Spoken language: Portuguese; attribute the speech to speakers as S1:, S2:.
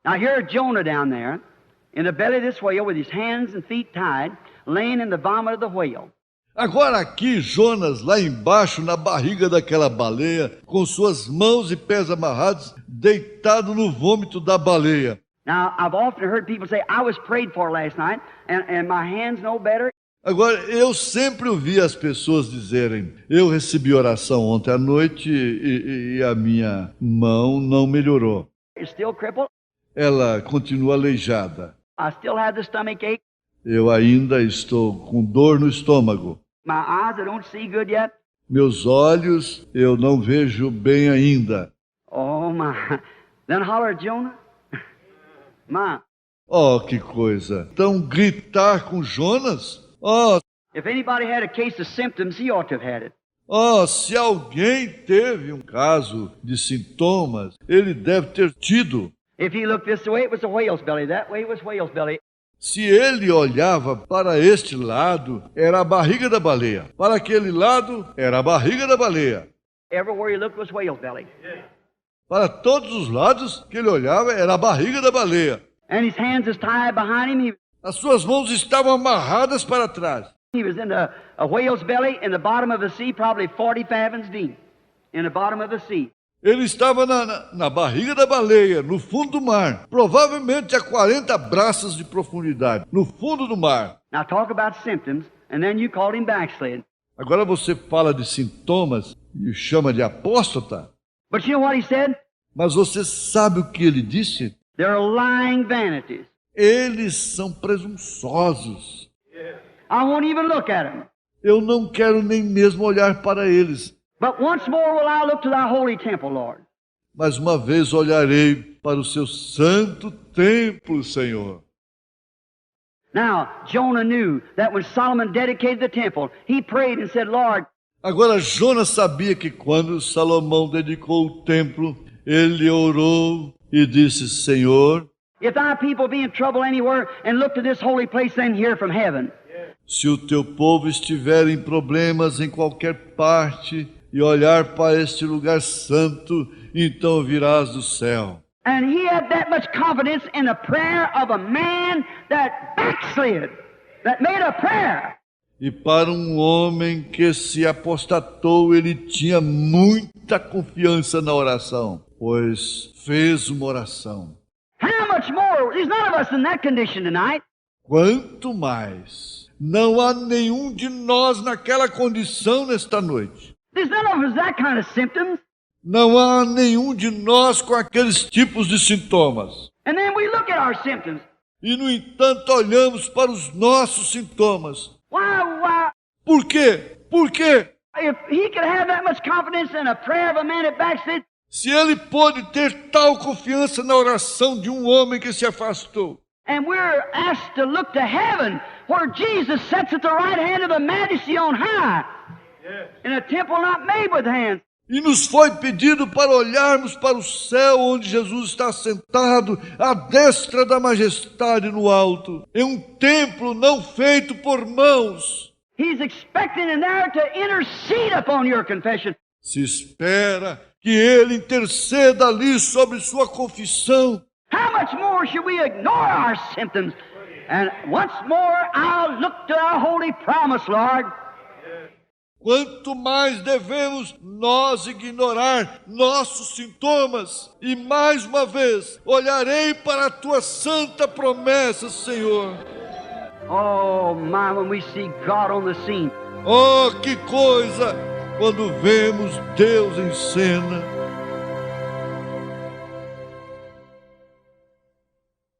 S1: Now here Jonah down there, in the belly of this whale, with his hands and feet tied, laying in the vomit of the whale.
S2: Agora aqui, Jonas, lá embaixo, na barriga daquela baleia, com suas mãos e pés amarrados, deitado no vômito da baleia.
S1: Now, I've often heard people say, I was prayed for last night, and my hand's no better.
S2: Agora, eu sempre ouvi as pessoas dizerem, eu recebi oração ontem à noite e a minha mão não melhorou.
S1: It's still crippled.
S2: Ela continua aleijada.
S1: I still have the stomach ache.
S2: Eu ainda estou com dor no estômago.
S1: My eyes, I don't see good yet.
S2: Meus olhos, eu não vejo bem ainda.
S1: Oh, my. Then holler, Jonah. My.
S2: Oh, que coisa. Então, gritar com Jonas? Oh,
S1: If anybody had a case of symptoms, he ought to have had it.
S2: Se alguém teve um caso de sintomas, ele deve ter tido.
S1: If he looked this way, it was a whale's belly. That way was whale's belly.
S2: Se ele olhava para este lado, era a barriga da baleia. Para aquele lado, era a barriga da baleia.
S1: Everywhere he looked was whale's belly.
S2: Para todos os lados que ele olhava, era a barriga da baleia.
S1: And his hands was tied behind him.
S2: As suas mãos estavam amarradas para trás.
S1: He was in a whale's belly in the bottom of the sea, probably 40 fathoms deep, in the bottom of the sea.
S2: Ele estava na barriga da baleia, no fundo do mar, provavelmente a 40 braças de profundidade, no fundo do mar.
S1: Now talk about symptoms, and then you called him backslid.
S2: Agora você fala de sintomas e o chama de apóstata.
S1: But you know what he said?
S2: Mas você sabe o que ele disse?
S1: They're lying vanities.
S2: Eles são presunçosos.
S1: I won't even look at them.
S2: Eu não quero nem mesmo olhar para eles.
S1: But once more will I look to thy holy temple, Lord.
S2: Mais uma vez olharei para o seu santo templo, Senhor.
S1: Now, Jonah knew that when Solomon dedicated the temple, he prayed and said, Lord,
S2: Agora Jonas sabia que quando Salomão dedicou o templo, ele orou e disse, Senhor,
S1: if thy people be in trouble anywhere and look to this holy place, then hear from heaven.
S2: se o teu povo estiver em problemas em qualquer parte e olhar para este lugar santo, então virás do céu.
S1: And he had that much confidence in the prayer of a man that backslid, that made a prayer.
S2: E para um homem que se apostatou, ele tinha muita confiança na oração, pois fez uma oração.
S1: How much more? There's none of us in that condition tonight.
S2: Quanto mais, não há nenhum de nós naquela condição nesta noite.
S1: There's none of us that kind of symptoms.
S2: Não há nenhum de nós com aqueles tipos de sintomas.
S1: And then we look at our symptoms.
S2: E, no entanto, olhamos para os nossos sintomas.
S1: Why?
S2: Por quê? Por quê?
S1: If he could have that much confidence in a prayer of a man that backslid,
S2: Se ele pôde ter tal confiança na oração de um homem que se afastou,
S1: and we're asked to look to heaven, where Jesus sits at the right hand of the Majesty on high, in a temple not made with hands.
S2: e nos foi pedido para olharmos para o céu, onde Jesus está sentado à destra da majestade no alto, em um templo não feito por mãos.
S1: He's expecting in there to intercede upon your confession.
S2: Se espera que ele interceda ali sobre sua confissão.
S1: How much more should we ignore our symptoms? And once more, I'll look to our holy promise, Lord.
S2: Quanto mais devemos nós ignorar nossos sintomas, e mais uma vez olharei para a tua santa promessa, Senhor.
S1: Oh, my, when we see God on the scene.
S2: Oh, que coisa quando vemos Deus em cena.